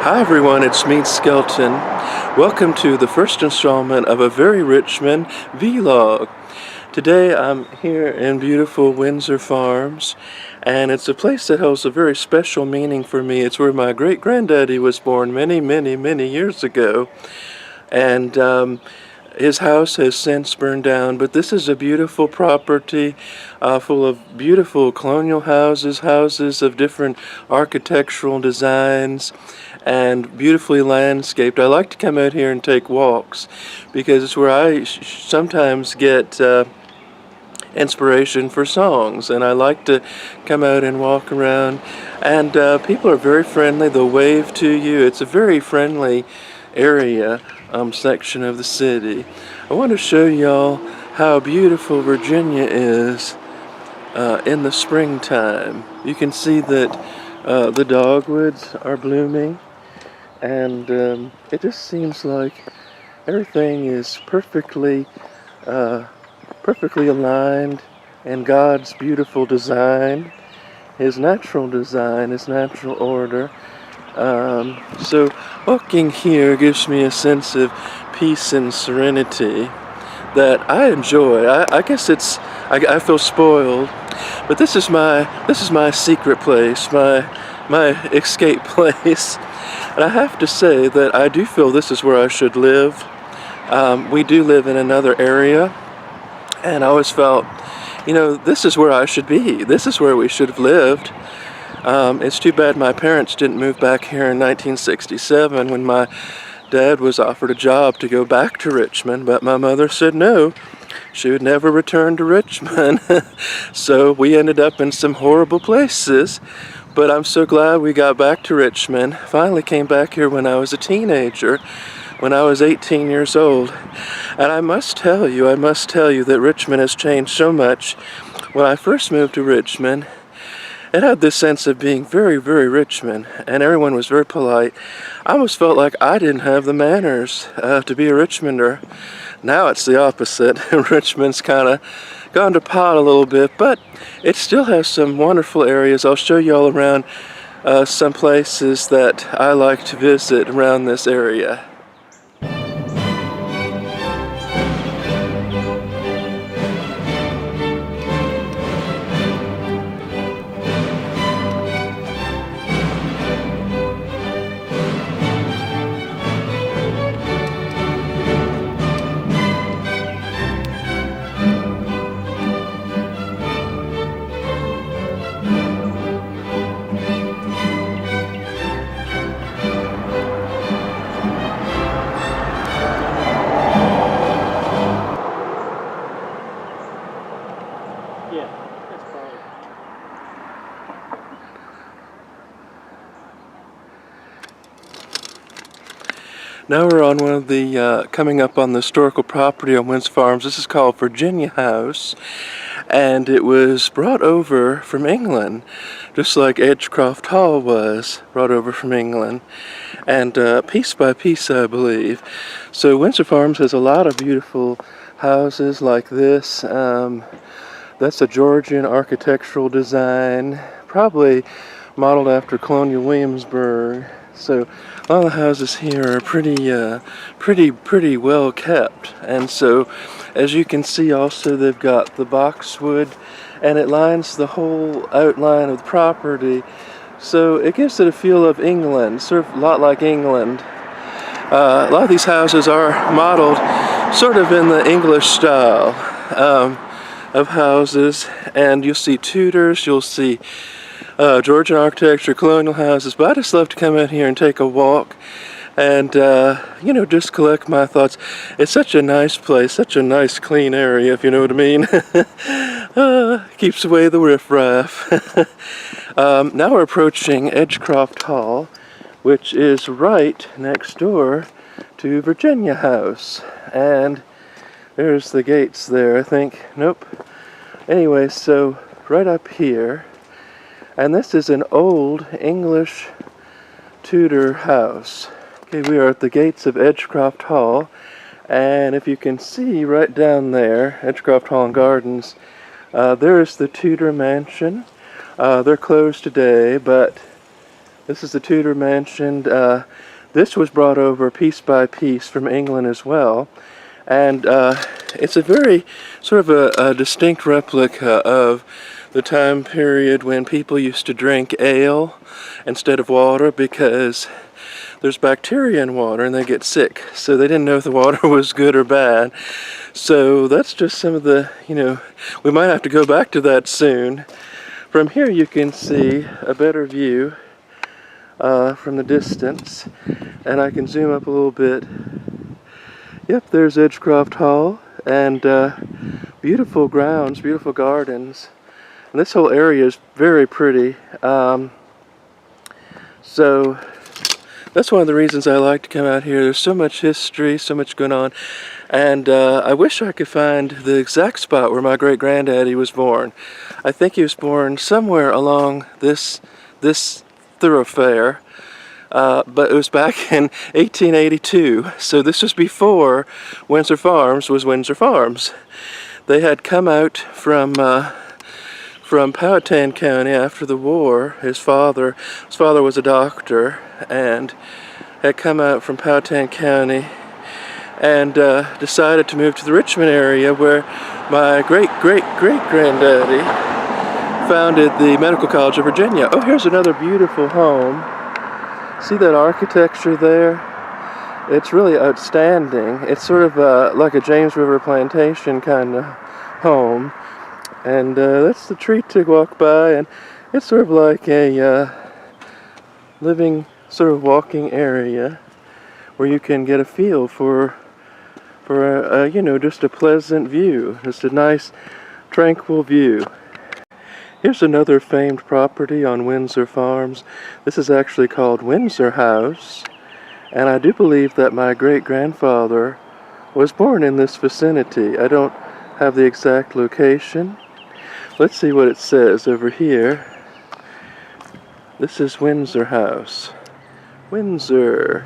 Hi everyone, it's me, Skelton. Welcome to the first installment of a very Richmond vlog. Today I'm here in beautiful Windsor Farms, and it's a place that holds a very special meaning for me. It's where my great-granddaddy was born many years ago, and his house has since burned down, but this is a beautiful property full of beautiful colonial houses of different architectural designs, and beautifully landscaped. I like to come out here and take walks because it's where I sometimes get inspiration for songs, and I like to come out and walk around, and people are very friendly. They'll wave to you. It's a very friendly area section of the city. I want to show y'all how beautiful Virginia is in the springtime. You can see that the dogwoods are blooming, and it just seems like everything is perfectly aligned in God's beautiful design, His natural design, His natural order. So walking here gives me a sense of peace and serenity that I enjoy. I guess I feel spoiled, but this is my secret place, my escape place. And I have to say that I do feel this is where I should live. We do live in another area, and I always felt, this is where I should be. This is where we should have lived. It's too bad my parents didn't move back here in 1967 when my dad was offered a job to go back to Richmond, but my mother said no. She would never return to Richmond. So we ended up in some horrible places, but I'm so glad we got back to Richmond. Finally came back here when I was a teenager, when I was 18 years old. And I must tell you that Richmond has changed so much. When I first moved to Richmond, it had this sense of being very Richmond, and everyone was very polite. I almost felt like I didn't have the manners to be a Richmonder. Now it's the opposite. Richmond's kind of gone to pot a little bit, but it still has some wonderful areas. I'll show you all around some places that I like to visit around this area. Now we're on one of the, coming up on the historical property on Windsor Farms. This is called Virginia House, and it was brought over from England, just like Edgecroft Hall was brought over from England, and piece by piece, I believe. So Windsor Farms has a lot of beautiful houses like this. That's a Georgian architectural design, probably modeled after colonial Williamsburg. So all the houses here are pretty well kept, and so as you can see also they've got the boxwood, and it lines the whole outline of the property, so it gives it a feel of England, sort of a lot like England. A lot of these houses are modeled sort of in the English style of houses, and you'll see Tudors, you'll see Georgian architecture, colonial houses, but I just love to come out here and take a walk and, just collect my thoughts. It's such a nice place, such a nice clean area, if you know what I mean. Keeps away the riffraff. Now we're approaching Edgecroft Hall, which is right next door to Virginia House, and there's the gates there, I think. Nope. Anyway, so right up here, and this is an old English Tudor house. Okay, we are at the gates of Edgecroft Hall, and if you can see right down there, Edgecroft Hall and Gardens, there's the Tudor mansion. They're closed today, but This is the Tudor mansion. This was brought over piece by piece from England as well. And it's a very sort of a distinct replica of the time period when people used to drink ale instead of water because there's bacteria in water and they get sick. So they didn't know if the water was good or bad. So that's just some of the, we might have to go back to that soon. From here you can see a better view from the distance. And I can zoom up a little bit. Yep, there's Edgecroft Hall, and beautiful grounds, beautiful gardens. And this whole area is very pretty. So that's one of the reasons I like to come out here. There's so much history, so much going on. And I wish I could find the exact spot where my great-granddaddy was born. I think he was born somewhere along this thoroughfare. But it was back in 1882, so this was before Windsor Farms was Windsor Farms. They had come out from Powhatan County after the war. His father was a doctor and had come out from Powhatan County and decided to move to the Richmond area where my great-great-great-granddaddy founded the Medical College of Virginia. Oh, here's another beautiful home. See that architecture there? It's really outstanding. It's sort of like a James River plantation kind of home. And that's the treat to walk by, and it's sort of like a living sort of walking area where you can get a feel for just a pleasant view. Just a nice, tranquil view. Here's another famed property on Windsor Farms. This is actually called Windsor House, and I do believe that my great-grandfather was born in this vicinity. I don't have the exact location. Let's see what it says over here. This is Windsor House. Windsor.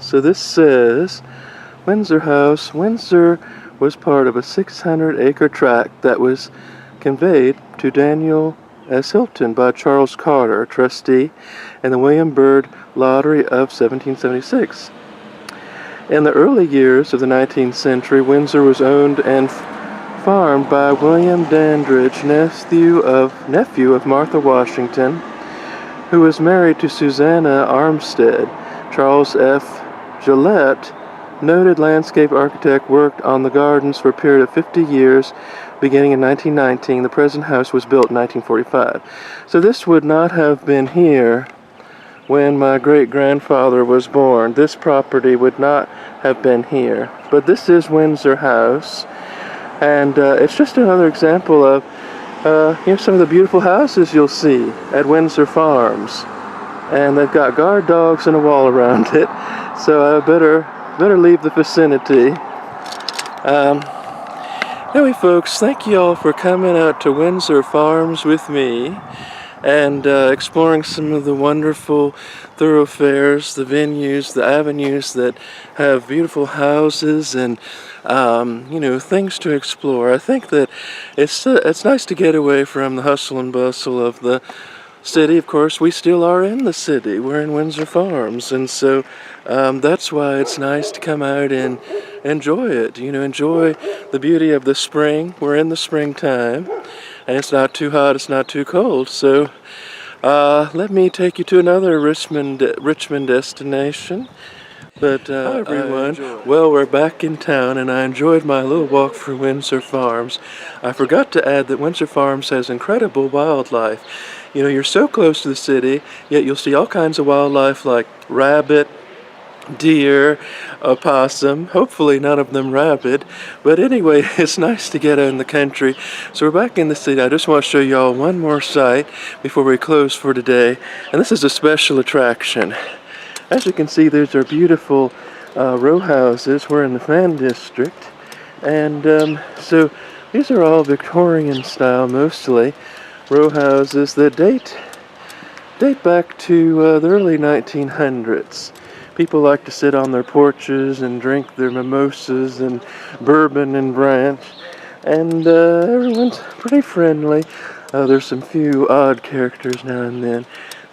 So this says, Windsor House. Windsor was part of a 600-acre tract that was conveyed to Daniel S. Hilton by Charles Carter, trustee, in the William Byrd Lottery of 1776. In the early years of the 19th century, Windsor was owned and farmed by William Dandridge, nephew of Martha Washington, who was married to Susanna Armstead. Charles F. Gillette, noted landscape architect, worked on the gardens for a period of 50 years, beginning in 1919. The present house was built in 1945. So this would not have been here when my great-grandfather was born. This property would not have been here. But this is Windsor House, and it's just another example of some of the beautiful houses you'll see at Windsor Farms. And they've got guard dogs and a wall around it, so I better leave the vicinity. Anyway, folks, thank you all for coming out to Windsor Farms with me and exploring some of the wonderful thoroughfares, the venues, the avenues that have beautiful houses and things to explore. I think that it's nice to get away from the hustle and bustle of the city. Of course, we still are in the city. We're in Windsor Farms, and so that's why it's nice to come out and enjoy it. Enjoy the beauty of the spring. We're in the springtime, and it's not too hot, it's not too cold. So let me take you to another Richmond destination. But hi everyone. Well, we're back in town, and I enjoyed my little walk through Windsor Farms. I forgot to add that Windsor Farms has incredible wildlife. You're so close to the city, yet you'll see all kinds of wildlife like rabbit, deer, opossum, hopefully none of them rabid. But anyway, it's nice to get out in the country. So we're back in the city. I just want to show you all one more site before we close for today. And this is a special attraction. As you can see, there's our beautiful row houses. We're in the Fan District. And so these are all Victorian style mostly. Row houses that date back to the early 1900s. People like to sit on their porches and drink their mimosas and bourbon and branch, and everyone's pretty friendly. There's some few odd characters now and then.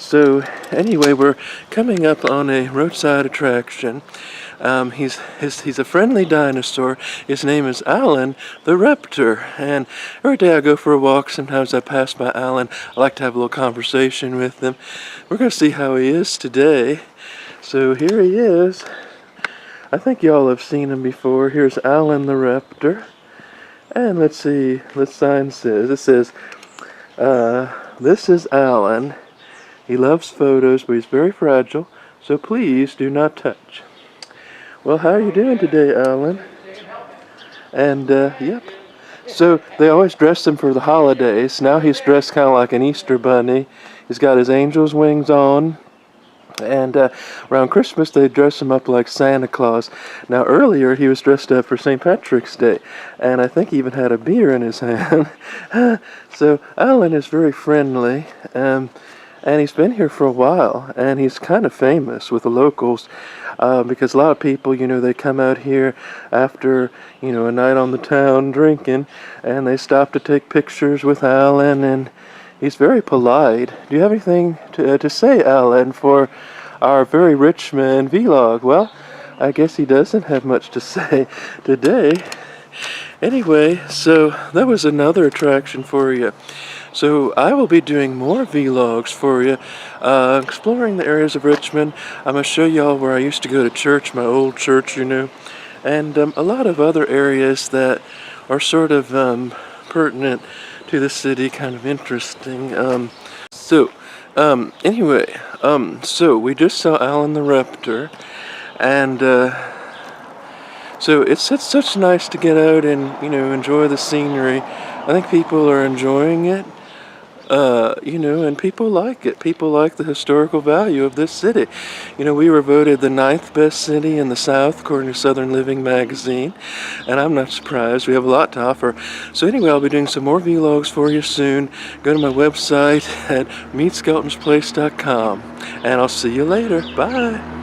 So anyway, we're coming up on a roadside attraction. He's a friendly dinosaur. His name is Alan the Raptor. And every day I go for a walk, sometimes I pass by Alan. I like to have a little conversation with him. We're going to see how he is today. So here he is. I think y'all have seen him before. Here's Alan the Raptor. And let's see, the sign says, this is Alan. He loves photos, but he's very fragile, so please do not touch. Well, how are you doing today, Alan? And, yep. So, they always dress him for the holidays. Now he's dressed kind of like an Easter bunny. He's got his angel's wings on. And around Christmas, they dress him up like Santa Claus. Now, earlier, he was dressed up for St. Patrick's Day. And I think he even had a beer in his hand. So, Alan is very friendly. And he's been here for a while. And he's kind of famous with the locals. Because a lot of people, they come out here after, a night on the town drinking. And they stop to take pictures with Alan. And he's very polite. Do you have anything to say, Alan, for our very Richmond vlog? Well, I guess he doesn't have much to say today. Anyway, so that was another attraction for you. So I will be doing more vlogs for you, exploring the areas of Richmond. I'm going to show y'all where I used to go to church, my old church, and a lot of other areas that are sort of pertinent to the city, kind of interesting. Anyway, so we just saw Alan the Raptor, and so it's such nice to get out and enjoy the scenery. I think people are enjoying it, and people like it. People like the historical value of this city. We were voted the 9th best city in the South according to Southern Living magazine, and I'm not surprised. We have a lot to offer. So anyway, I'll be doing some more vlogs for you soon. Go to my website at meetskeltonsplace.com, and I'll see you later. Bye.